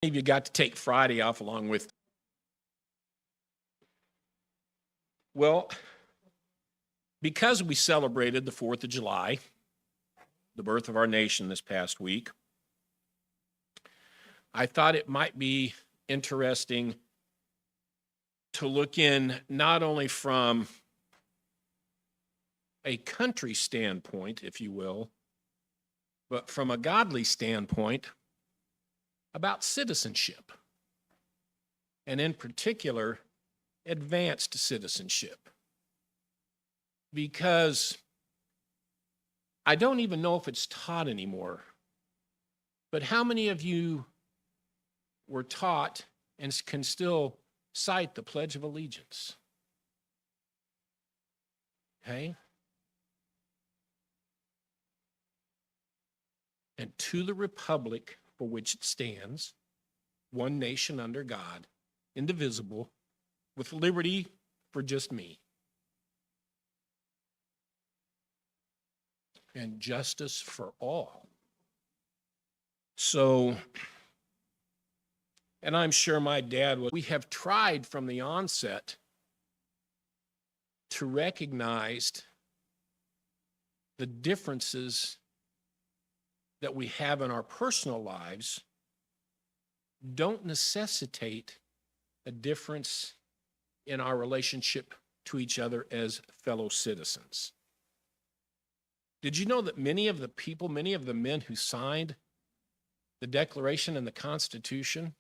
Many of you got to take Friday off along with. Well, because we celebrated the 4th of July, the birth of our nation this past week, I thought it might be interesting to look in not only from a country standpoint, if you will, but from a godly standpoint about citizenship, and in particular, advanced citizenship. Because I don't even know if it's taught anymore, but how many of you were taught and can still cite the Pledge of Allegiance? Okay? And to the republic for which it stands, one nation under God, indivisible, with liberty for just me, and justice for all. So, and I'm sure my dad would, we have tried from the onset to recognize the differences that we have in our personal lives don't necessitate a difference in our relationship to each other as fellow citizens. Did you know that many of the men who signed the Declaration and the Constitution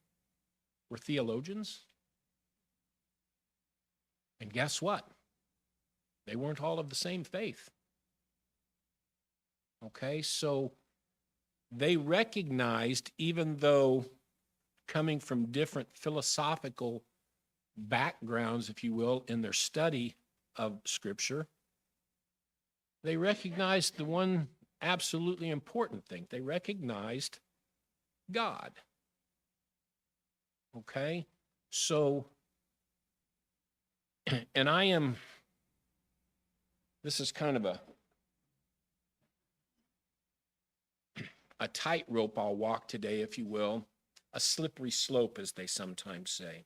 were theologians? And guess what? They weren't all of the same faith. Okay, so they recognized, even though coming from different philosophical backgrounds, if you will, in their study of Scripture, they recognized the one absolutely important thing. They recognized God. Okay? So, and this is kind of a tightrope I'll walk today, if you will, a slippery slope, as they sometimes say.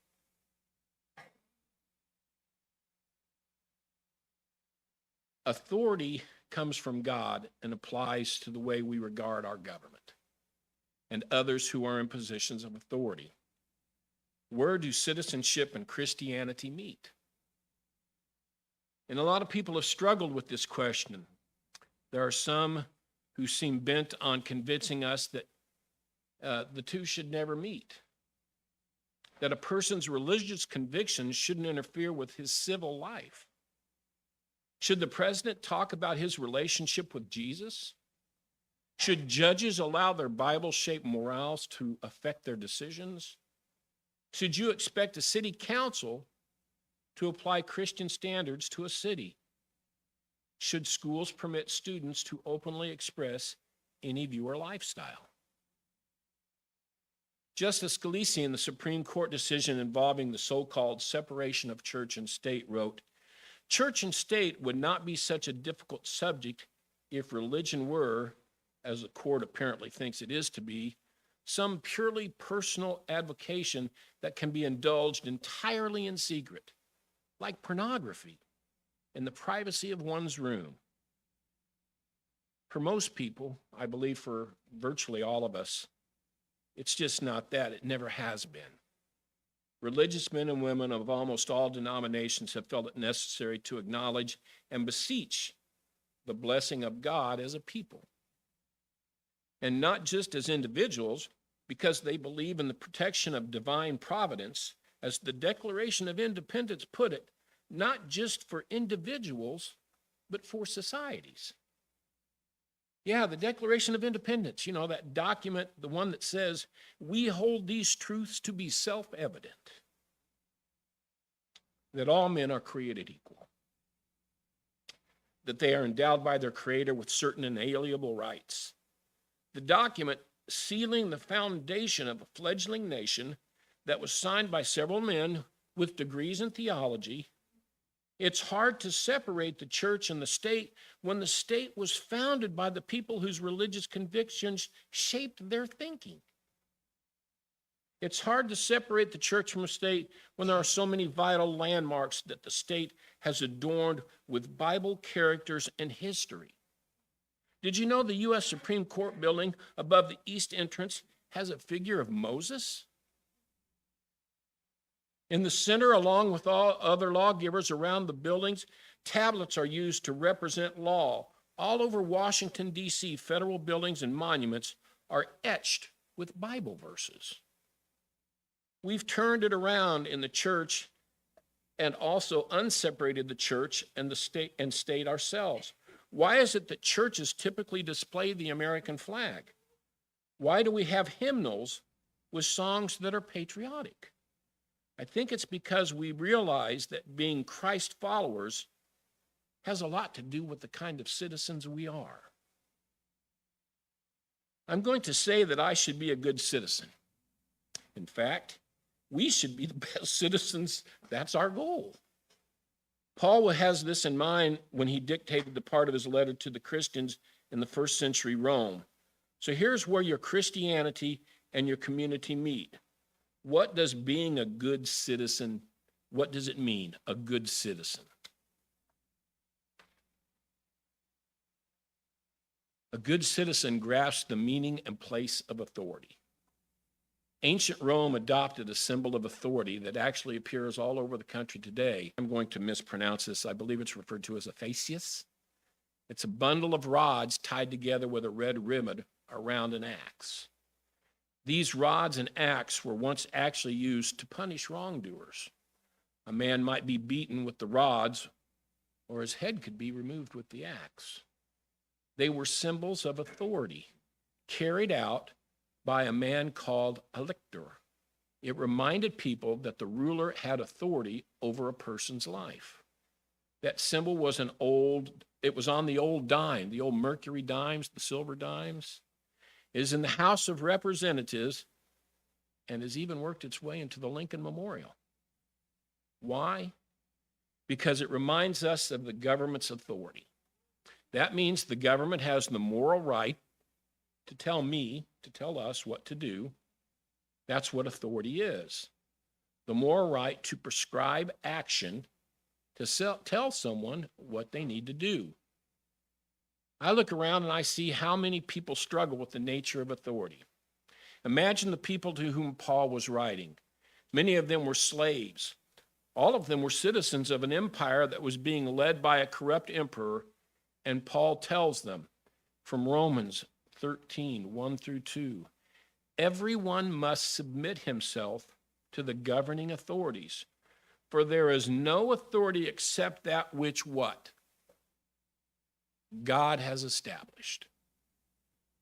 Authority comes from God and applies to the way we regard our government and others who are in positions of authority. Where do citizenship and Christianity meet? And a lot of people have struggled with this question. There are some who seem bent on convincing us that the two should never meet, that a person's religious convictions shouldn't interfere with his civil life. Should the president talk about his relationship with Jesus? Should judges allow their Bible-shaped morals to affect their decisions? Should you expect a city council to apply Christian standards to a city? Should schools permit students to openly express any view or lifestyle? Justice Scalise, in the Supreme Court decision involving the so-called separation of church and state, wrote, "Church and state would not be such a difficult subject if religion were, as the court apparently thinks it is to be, some purely personal avocation that can be indulged entirely in secret, like pornography, in the privacy of one's room." For most people, I believe for virtually all of us, it's just not that. It never has been. Religious men and women of almost all denominations have felt it necessary to acknowledge and beseech the blessing of God as a people. And not just as individuals, because they believe in the protection of divine providence, as the Declaration of Independence put it, not just for individuals, but for societies. Yeah, the Declaration of Independence, that document, the one that says, we hold these truths to be self-evident, that all men are created equal, that they are endowed by their Creator with certain inalienable rights. The document sealing the foundation of a fledgling nation that was signed by several men with degrees in theology. It's hard to separate the church and the state when the state was founded by the people whose religious convictions shaped their thinking. It's hard to separate the church from the state when there are so many vital landmarks that the state has adorned with Bible characters and history. Did you know the U.S. Supreme Court building above the east entrance has a figure of Moses? In the center, along with all other lawgivers around the buildings, tablets are used to represent law. All over Washington, D.C., federal buildings and monuments are etched with Bible verses. We've turned it around in the church and also unseparated the church and the state ourselves. Why is it that churches typically display the American flag? Why do we have hymnals with songs that are patriotic? I think it's because we realize that being Christ followers has a lot to do with the kind of citizens we are. I'm going to say that I should be a good citizen. In fact, we should be the best citizens. That's our goal. Paul has this in mind when he dictated the part of his letter to the Christians in the first century Rome. So here's where your Christianity and your community meet. What does being a good citizen, what does it mean, a good citizen? A good citizen grasps the meaning and place of authority. Ancient Rome adopted a symbol of authority that actually appears all over the country today. I'm going to mispronounce this. I believe it's referred to as a fascius. It's a bundle of rods tied together with a red ribbon around an axe. These rods and axe were once actually used to punish wrongdoers. A man might be beaten with the rods, or his head could be removed with the axe. They were symbols of authority carried out by a man called a lictor. It reminded people that the ruler had authority over a person's life. That symbol was it was on the old dime, the old mercury dimes, the silver dimes. It is in the House of Representatives and has even worked its way into the Lincoln Memorial. Why? Because it reminds us of the government's authority. That means the government has the moral right to tell us what to do. That's what authority is. The moral right to prescribe action, to tell someone what they need to do. I look around and I see how many people struggle with the nature of authority. Imagine the people to whom Paul was writing. Many of them were slaves. All of them were citizens of an empire that was being led by a corrupt emperor, and Paul tells them from Romans 13, 1 through 2, everyone must submit himself to the governing authorities, for there is no authority except that which what? God has established.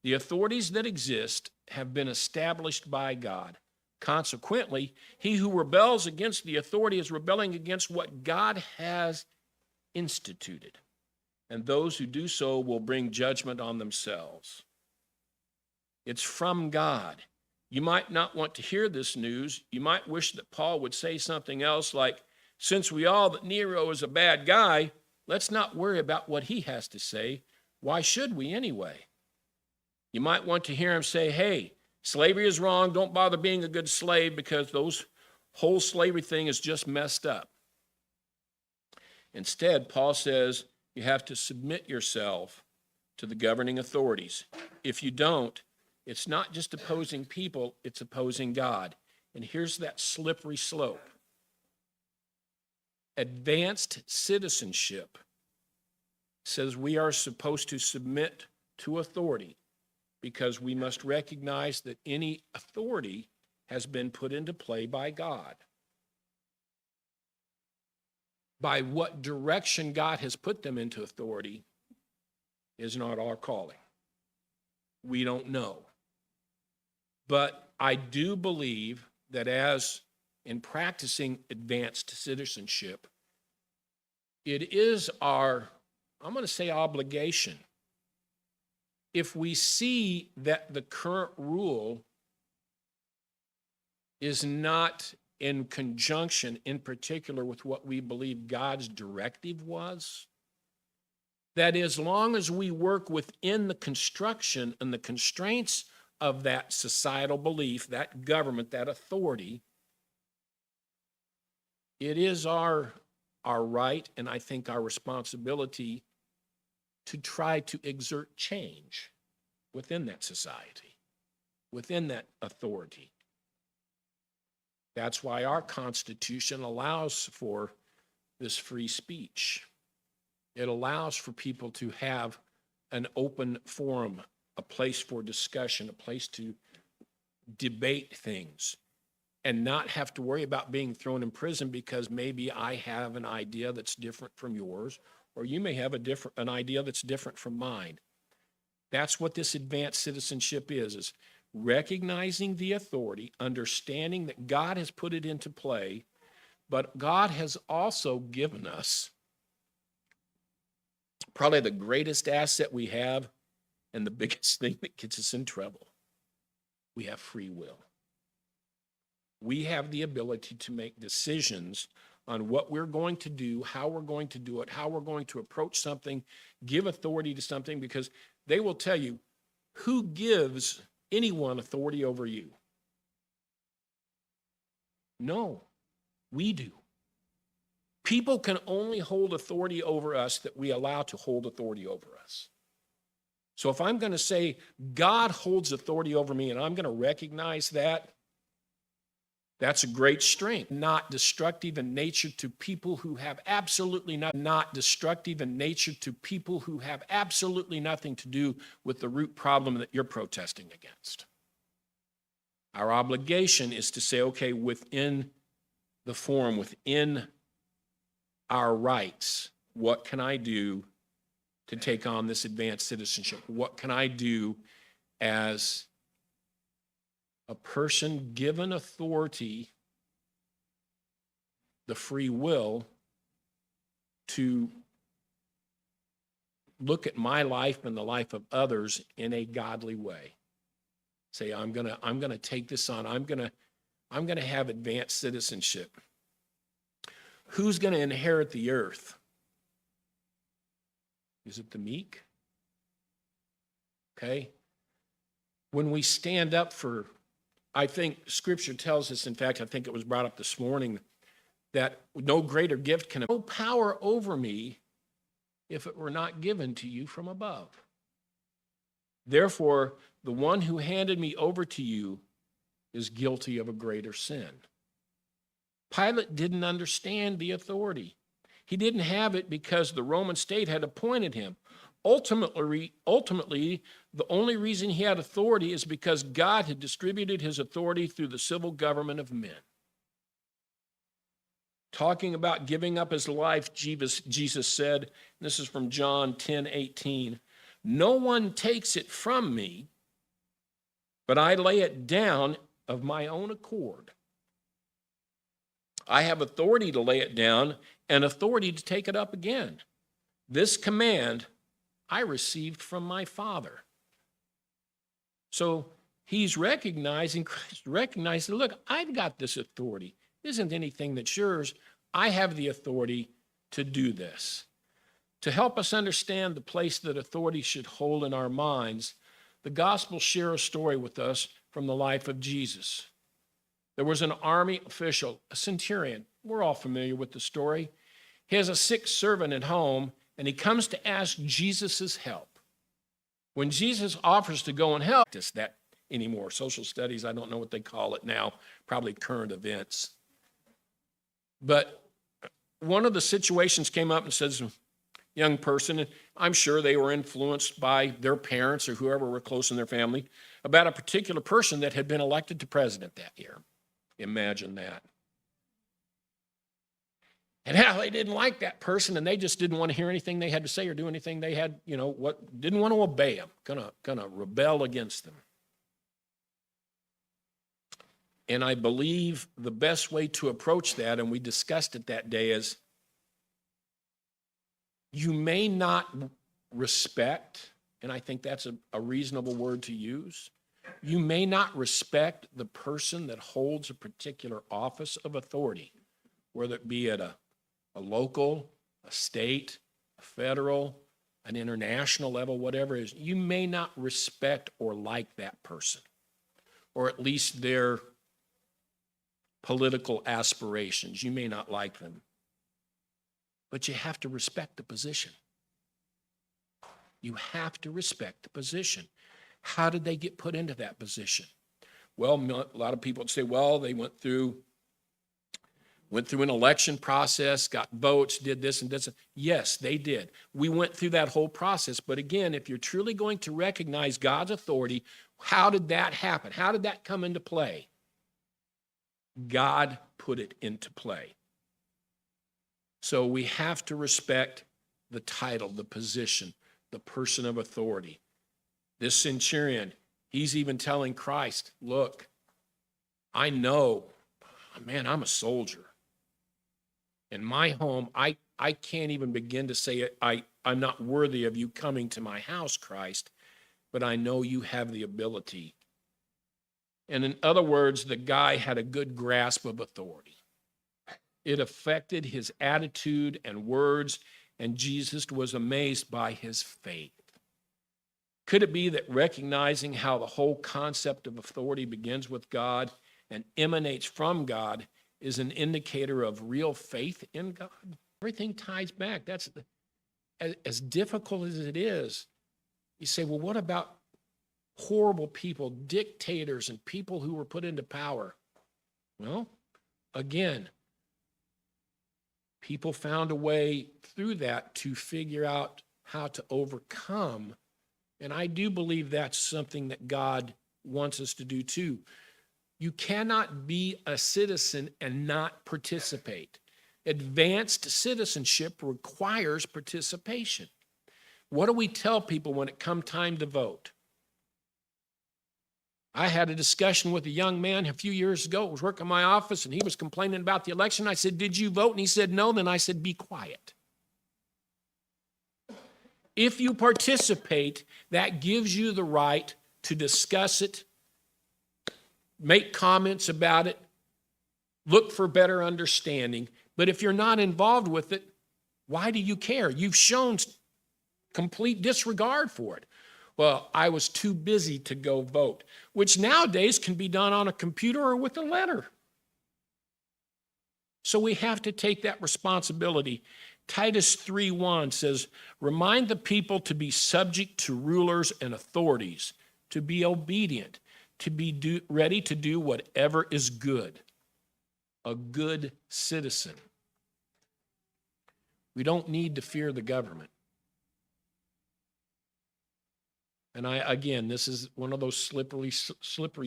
The authorities that exist have been established by God. Consequently, he who rebels against the authority is rebelling against what God has instituted, and those who do so will bring judgment on themselves. It's from God. You might not want to hear this news. You might wish that Paul would say something else like, since we all that Nero is a bad guy, let's not worry about what he has to say. Why should we anyway? You might want to hear him say, hey, slavery is wrong. Don't bother being a good slave because those whole slavery thing is just messed up. Instead, Paul says you have to submit yourself to the governing authorities. If you don't, it's not just opposing people, it's opposing God. And here's that slippery slope. Advanced citizenship says we are supposed to submit to authority because we must recognize that any authority has been put into play by God. By what direction God has put them into authority is not our calling. We don't know. But I do believe that as in practicing advanced citizenship, it is our, I'm going to say obligation. If we see that the current rule is not in conjunction, in particular, with what we believe God's directive was, that as long as we work within the construction and the constraints of that societal belief, that government, that authority, it is our right, and I think our responsibility, to try to exert change within that society, within that authority. That's why our Constitution allows for this free speech. It allows for people to have an open forum, a place for discussion, a place to debate things, and not have to worry about being thrown in prison because maybe I have an idea that's different from yours, or you may have an idea that's different from mine. That's what this advanced citizenship is recognizing the authority, understanding that God has put it into play, but God has also given us probably the greatest asset we have and the biggest thing that gets us in trouble. We have free will. We have the ability to make decisions on what we're going to do, how we're going to do it, how we're going to approach something, give authority to something, because they will tell you who gives anyone authority over you. No, we do. People can only hold authority over us that we allow to hold authority over us. So if I'm going to say God holds authority over me and I'm going to recognize that, that's a great strength. Not destructive in nature to people who have absolutely not destructive in nature to people who have absolutely nothing to do with the root problem that you're protesting against. Our obligation is to say, okay, within the forum, within our rights, what can I do to take on this advanced citizenship? What can I do as a person given authority, the free will, to look at my life and the life of others in a godly way? Say, I'm gonna take this on. I'm gonna have advanced citizenship. Who's gonna inherit the earth? Is it the meek? Okay. When we stand up for, I think Scripture tells us, in fact, I think it was brought up this morning, that no greater gift can have no power over me if it were not given to you from above. Therefore, the one who handed me over to you is guilty of a greater sin. Pilate didn't understand the authority. He didn't have it because the Roman state had appointed him. Ultimately, the only reason he had authority is because God had distributed his authority through the civil government of men. Talking about giving up his life, Jesus said, and this is from John 10:18, "No one takes it from me, but I lay it down of my own accord." I have authority to lay it down and authority to take it up again. This command I received from my Father. So he's recognizing, Christ recognizing, look, I've got this authority. It isn't anything that's yours. I have the authority to do this. To help us understand the place that authority should hold in our minds, the Gospels share a story with us from the life of Jesus. There was an army official, a centurion. We're all familiar with the story. He has a sick servant at home, and he comes to ask Jesus' help. When Jesus offers to go and help, it's that anymore. Social studies, I don't know what they call it now, probably current events. But one of the situations came up and says, young person, and I'm sure they were influenced by their parents or whoever were close in their family, about a particular person that had been elected to president that year. Imagine that. And how they didn't like that person, and they just didn't want to hear anything they had to say or do anything they had, didn't want to obey them, gonna rebel against them. And I believe the best way to approach that, and we discussed it that day, is you may not respect, and I think that's a reasonable word to use, you may not respect the person that holds a particular office of authority, whether it be at a local, a state, a federal, an international level, whatever it is. You may not respect or like that person. or at least their political aspirations. You may not like them, but you have to respect the position. You have to respect the position. How did they get put into that position? Well, a lot of people would say, well, they went through an election process, got votes, did this and this. Yes, they did. We went through that whole process. But again, if you're truly going to recognize God's authority, how did that happen? How did that come into play? God put it into play. So we have to respect the title, the position, the person of authority. This centurion, he's even telling Christ, look, I know, man, I'm a soldier. In my home, I can't even begin to say it. I'm not worthy of you coming to my house, Christ, but I know you have the ability. And in other words, the guy had a good grasp of authority. It affected his attitude and words, and Jesus was amazed by his faith. Could it be that recognizing how the whole concept of authority begins with God and emanates from God is an indicator of real faith in God? Everything ties back. That's as difficult as it is. You say, well, what about horrible people, dictators, and people who were put into power? Well, again, people found a way through that to figure out how to overcome. And I do believe that's something that God wants us to do too. You cannot be a citizen and not participate. Advanced citizenship requires participation. What do we tell people when it comes time to vote? I had a discussion with a young man a few years ago. I was working in my office, and he was complaining about the election. I said, did you vote? And he said, no. Then I said, be quiet. If you participate, that gives you the right to discuss it, make comments about it, look for better understanding. But if you're not involved with it, why do you care? You've shown complete disregard for it. Well, I was too busy to go vote, which nowadays can be done on a computer or with a letter. So we have to take that responsibility. Titus 3:1 says, remind the people to be subject to rulers and authorities, to be obedient, to be ready to do whatever is good. A good citizen. We don't need to fear the government. And again, this is one of those slippery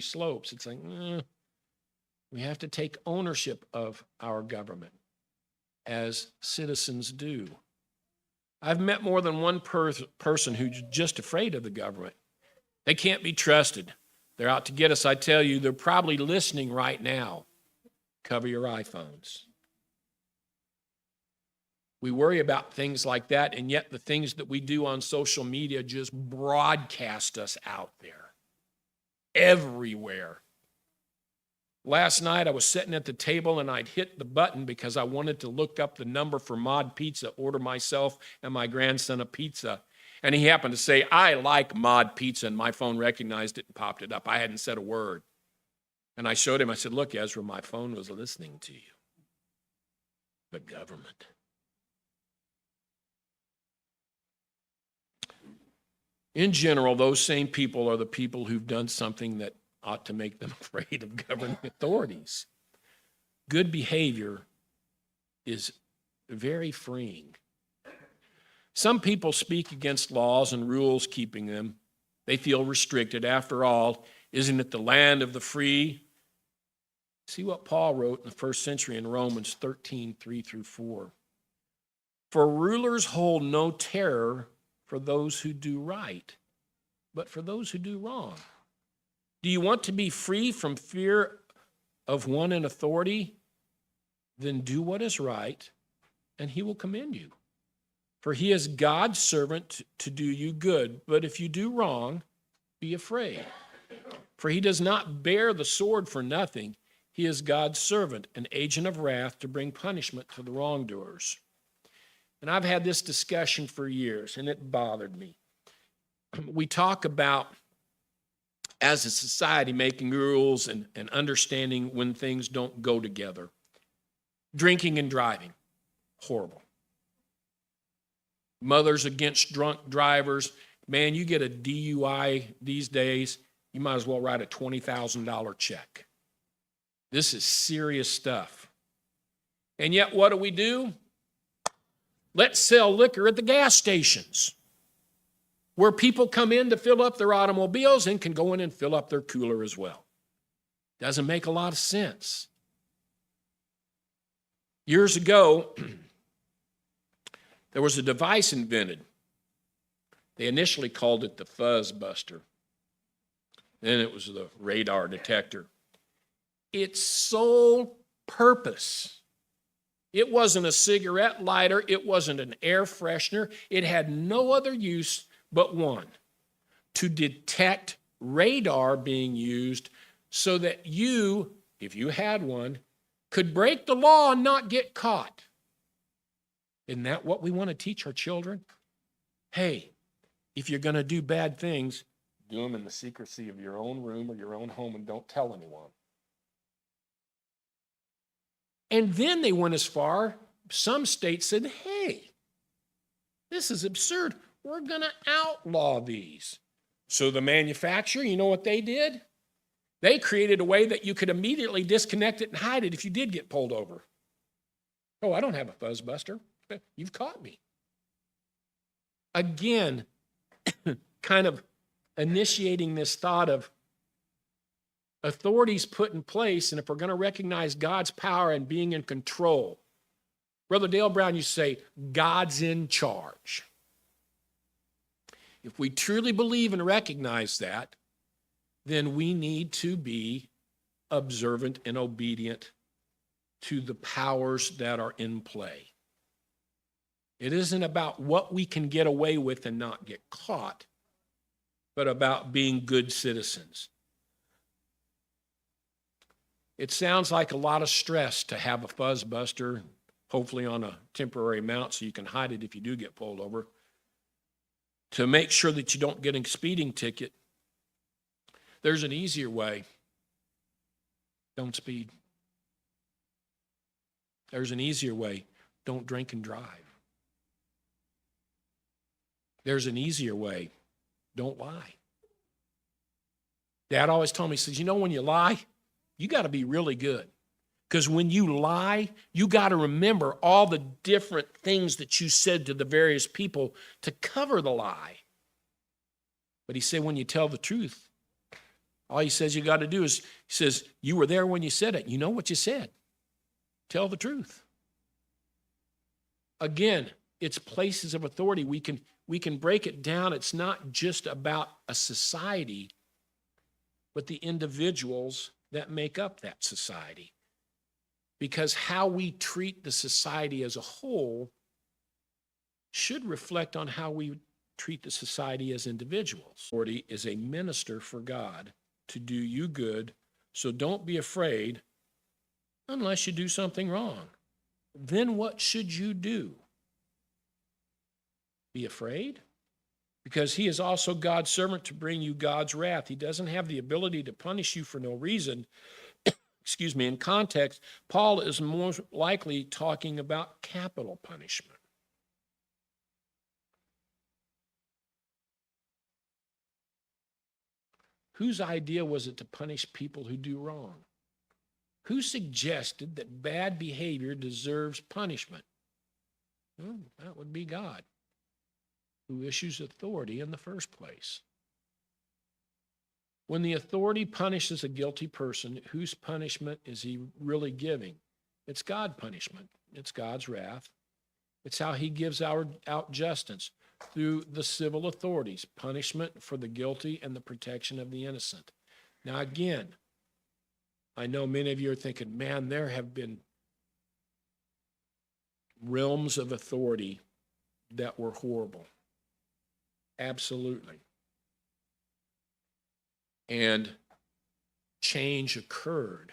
slopes. It's like, we have to take ownership of our government as citizens do. I've met more than one person who's just afraid of the government. They can't be trusted. They're out to get us. I tell you, they're probably listening right now. Cover your iPhones. We worry about things like that, and yet the things that we do on social media just broadcast us out there, everywhere. Last night I was sitting at the table and I'd hit the button because I wanted to look up the number for Mod Pizza, order myself and my grandson a pizza. And he happened to say, I like Mod Pizza, and my phone recognized it and popped it up. I hadn't said a word. And I showed him, I said, look, Ezra, my phone was listening to you. The government. In general, those same people are the people who've done something that ought to make them afraid of governing authorities. Good behavior is very freeing. Some people speak against laws and rules keeping them. They feel restricted. After all, isn't it the land of the free? See what Paul wrote in the first century in Romans 13:3-4. For rulers hold no terror for those who do right, but for those who do wrong. Do you want to be free from fear of one in authority? Then do what is right, and he will commend you. For he is God's servant to do you good. But if you do wrong, be afraid. For he does not bear the sword for nothing. He is God's servant, an agent of wrath to bring punishment to the wrongdoers. And I've had this discussion for years, and it bothered me. We talk about as a society making rules and understanding when things don't go together. Drinking and driving, horrible. Mothers against drunk drivers. Man, you get a DUI these days, you might as well write a $20,000 check. This is serious stuff. And yet, what do? Let's sell liquor at the gas stations, where people come in to fill up their automobiles and can go in and fill up their cooler as well. Doesn't make a lot of sense. Years ago, there was a device invented. They initially called it the fuzz buster. Then it was the radar detector. Its sole purpose, it wasn't a cigarette lighter, it wasn't an air freshener, it had no other use but one: to detect radar being used so that you, if you had one, could break the law and not get caught. Isn't that what we want to teach our children? Hey, if you're going to do bad things, do them in the secrecy of your own room or your own home and don't tell anyone. And then they went as far, some states said, hey, this is absurd. We're going to outlaw these. So the manufacturer, you know what they did? They created a way that you could immediately disconnect it and hide it if you did get pulled over. Oh, I don't have a fuzz buster. You've caught me. Again, kind of initiating this thought of authorities put in place, and if we're going to recognize God's power and being in control, Brother Dale Brown used to say, God's in charge. If we truly believe and recognize that, then we need to be observant and obedient to the powers that are in play. It isn't about what we can get away with and not get caught, but about being good citizens. It sounds like a lot of stress to have a fuzz buster, hopefully on a temporary mount so you can hide it if you do get pulled over, to make sure that you don't get a speeding ticket. There's an easier way. Don't speed. There's an easier way. Don't drink and drive. There's an easier way. Don't lie. Dad always told me, he says, you know, when you lie, you got to be really good. Because when you lie, you got to remember all the different things that you said to the various people to cover the lie. But he said, when you tell the truth, all he says you got to do is, he says, you were there when you said it. You know what you said. Tell the truth. Again, it's places of authority. We can break it down. It's not just about a society, but the individuals that make up that society. Because how we treat the society as a whole should reflect on how we treat the society as individuals. Authority is a minister for God to do you good, so don't be afraid unless you do something wrong. Then what should you do? Be afraid? Because he is also God's servant to bring you God's wrath. He doesn't have the ability to punish you for no reason. Excuse me, in context, Paul is more likely talking about capital punishment. Whose idea was it to punish people who do wrong? Who suggested that bad behavior deserves punishment? Well, that would be God, who issues authority in the first place. When the authority punishes a guilty person, whose punishment is he really giving? It's God's punishment. It's God's wrath. It's how he gives out justice through the civil authorities, punishment for the guilty and the protection of the innocent. Now, again, I know many of you are thinking, man, there have been realms of authority that were horrible. Absolutely. And change occurred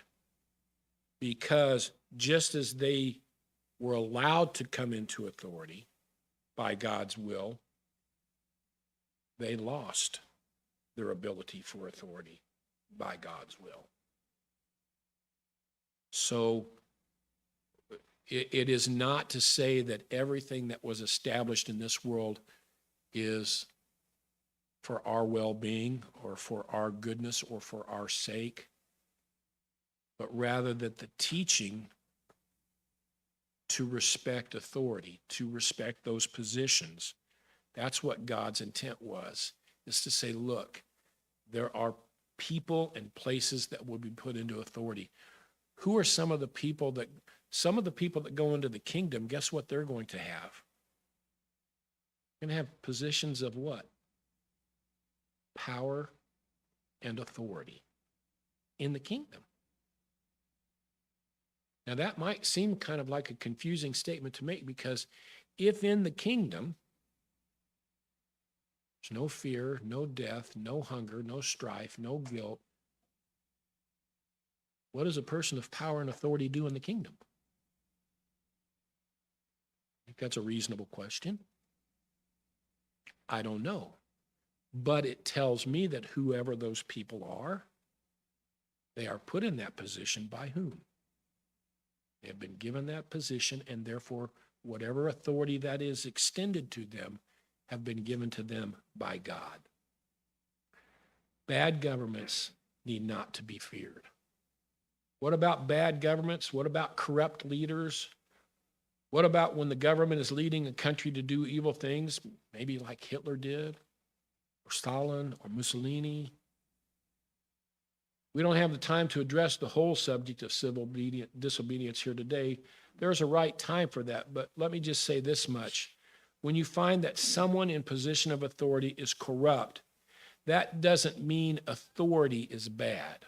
because just as they were allowed to come into authority by God's will, they lost their ability for authority by God's will. So it is not to say that everything that was established in this world is for our well-being or for our goodness or for our sake, but rather that the teaching to respect authority, to respect those positions, that's what God's intent was, is to say, look, there are people and places that will be put into authority. Who are some of the people that go into the kingdom? Guess what they're going to have? They're going to have positions of what? Power and authority in the kingdom. Now that might seem kind of like a confusing statement to make, because if in the kingdom there's no fear, no death, no hunger, no strife, no guilt, what does a person of power and authority do in the kingdom? I think that's a reasonable question. I don't know. But it tells me that whoever those people are, they are put in that position by whom? They have been given that position, and therefore whatever authority that is extended to them have been given to them by God. Bad governments need not to be feared. What about bad governments? What about corrupt leaders? What about when the government is leading a country to do evil things, maybe like Hitler did, or Stalin, or Mussolini? We don't have the time to address the whole subject of civil disobedience here today. There's a right time for that, but let me just say this much. When you find that someone in position of authority is corrupt, that doesn't mean authority is bad.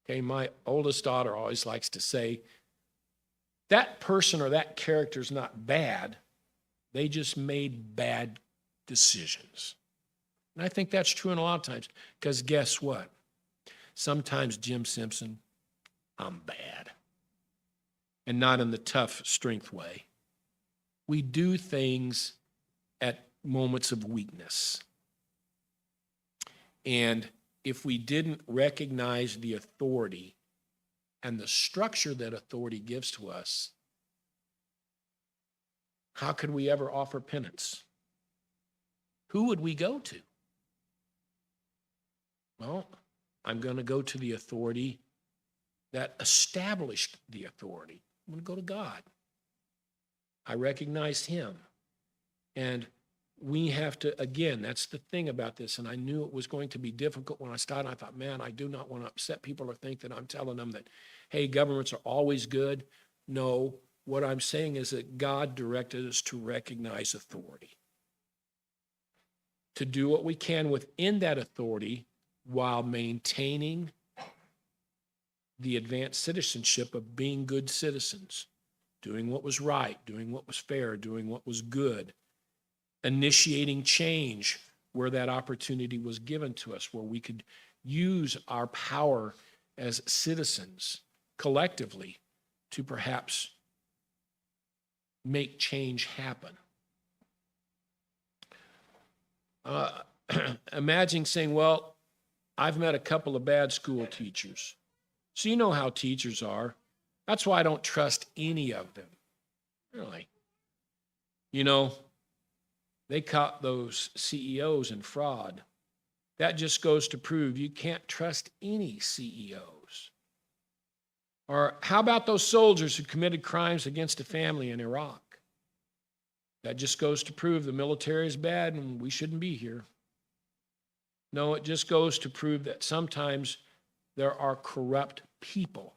Okay, my oldest daughter always likes to say, that person or that character is not bad. They just made bad decisions. And I think that's true in a lot of times, because guess what? Sometimes, Jim Simpson, I'm bad. And not in the tough strength way. We do things at moments of weakness. And if we didn't recognize the authority and the structure that authority gives to us, how could we ever offer penance? Who would we go to? Well, I'm going to go to the authority that established the authority. I'm going to go to God. I recognized him. And we have to, again, that's the thing about this, and I knew it was going to be difficult when I started. I thought, man, I do not want to upset people or think that I'm telling them that, hey, governments are always good. No, what I'm saying is that God directed us to recognize authority, to do what we can within that authority while maintaining the advanced citizenship of being good citizens, doing what was right, doing what was fair, doing what was good, initiating change where that opportunity was given to us, where we could use our power as citizens collectively to perhaps make change happen. Imagine saying, well, I've met a couple of bad school teachers. So you know how teachers are. That's why I don't trust any of them. Really. You know, they caught those CEOs in fraud. That just goes to prove you can't trust any CEOs. Or how about those soldiers who committed crimes against a family in Iraq? That just goes to prove the military is bad and we shouldn't be here. No, it just goes to prove that sometimes there are corrupt people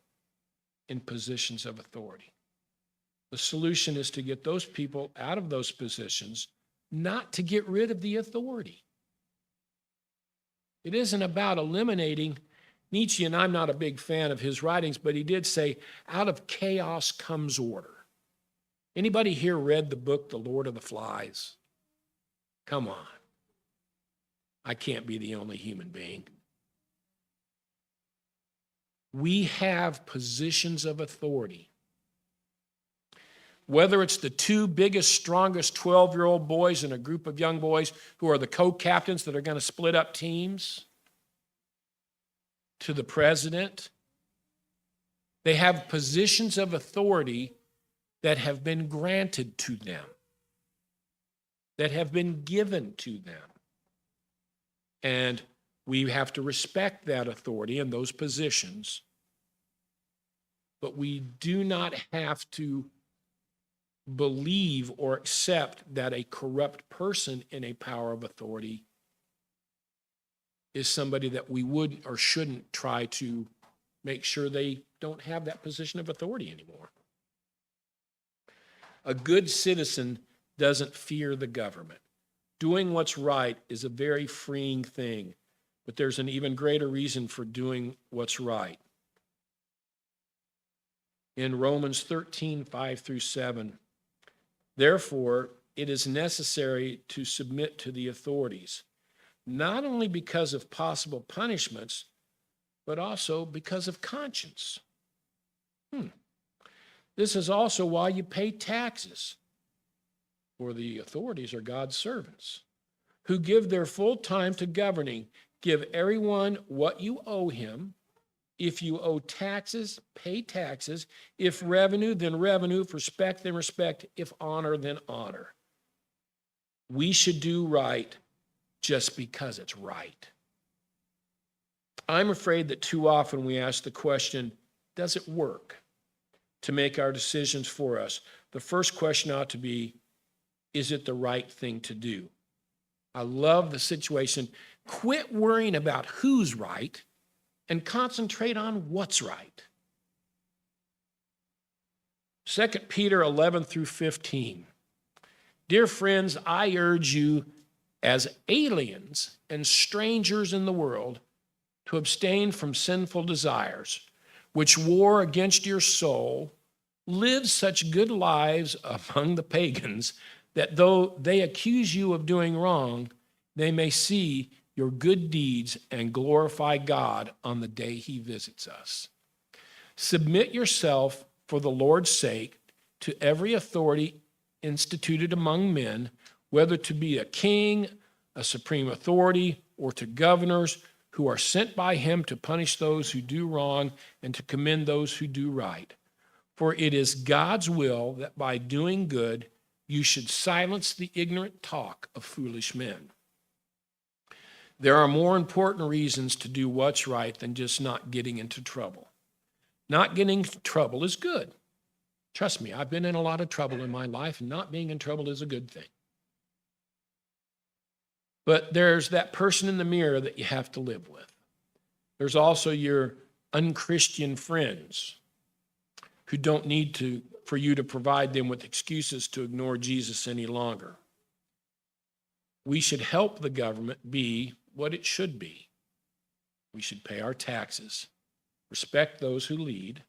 in positions of authority. The solution is to get those people out of those positions, not to get rid of the authority. It isn't about eliminating Nietzsche, and I'm not a big fan of his writings, but he did say, out of chaos comes order. Anybody here read the book, The Lord of the Flies? Come on. I can't be the only human being. We have positions of authority Whether it's the two biggest, strongest 12-year-old boys in a group of young boys who are the co-captains that are going to split up teams, to the president, they have positions of authority that have been granted to them, that have been given to them. And we have to respect that authority and those positions, but we do not have to believe or accept that a corrupt person in a power of authority is somebody that we would or shouldn't try to make sure they don't have that position of authority anymore. A good citizen doesn't fear the government. Doing what's right is a very freeing thing, but there's an even greater reason for doing what's right. In Romans 13, 5 through 7, therefore, it is necessary to submit to the authorities, not only because of possible punishments, but also because of conscience. This is also why you pay taxes, for the authorities are God's servants, who give their full time to governing. Give everyone what you owe him. If you owe taxes, pay taxes. If revenue, then revenue. If respect, then respect. If honor, then honor. We should do right just because it's right. I'm afraid that too often we ask the question, does it work to make our decisions for us? The first question ought to be, is it the right thing to do? I love the situation. Quit worrying about who's right and concentrate on what's right. 2 Peter 11 through 15. Dear friends, I urge you as aliens and strangers in the world to abstain from sinful desires, which war against your soul. Live such good lives among the pagans that though they accuse you of doing wrong, they may see your good deeds and glorify God on the day he visits us. Submit yourself for the Lord's sake to every authority instituted among men, whether to be a king, a supreme authority, or to governors who are sent by him to punish those who do wrong and to commend those who do right. For it is God's will that by doing good, you should silence the ignorant talk of foolish men. There are more important reasons to do what's right than just not getting into trouble. Not getting into trouble is good. Trust me, I've been in a lot of trouble in my life, and not being in trouble is a good thing. But there's that person in the mirror that you have to live with. There's also your unchristian friends who don't need for you to provide them with excuses to ignore Jesus any longer. We should help the government be what it should be. We should pay our taxes, respect those who lead.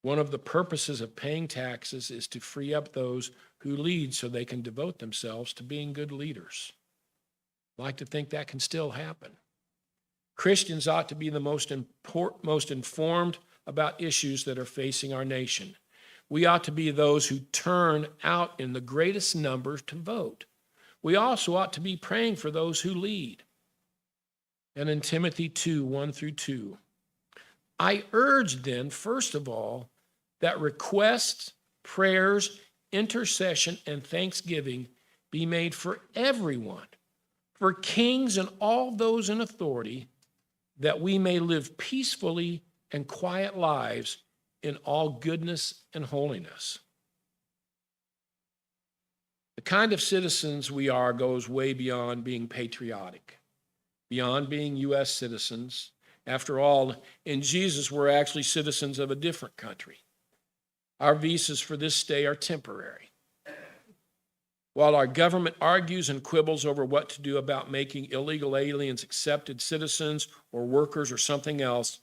One of the purposes of paying taxes is to free up those who lead so they can devote themselves to being good leaders. I like to think that can still happen. Christians ought to be the most informed about issues that are facing our nation. We ought to be those who turn out in the greatest numbers to vote. We also ought to be praying for those who lead. And in Timothy 2, 1 through 2, I urge then, first of all, that requests, prayers, intercession, and thanksgiving be made for everyone, for kings and all those in authority, that we may live peacefully and quiet lives in all goodness and holiness. The kind of citizens we are goes way beyond being patriotic, beyond being U.S. citizens. After all, in Jesus, we're actually citizens of a different country. Our visas for this stay are temporary. While our government argues and quibbles over what to do about making illegal aliens accepted citizens or workers or something else,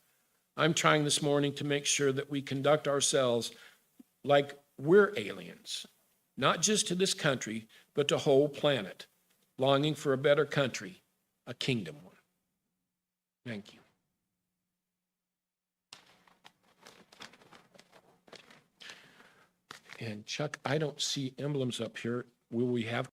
I'm trying this morning to make sure that we conduct ourselves like we're aliens, not just to this country, but to the whole planet, longing for a better country, a kingdom one. Thank you. And Chuck, I don't see emblems up here. Will we have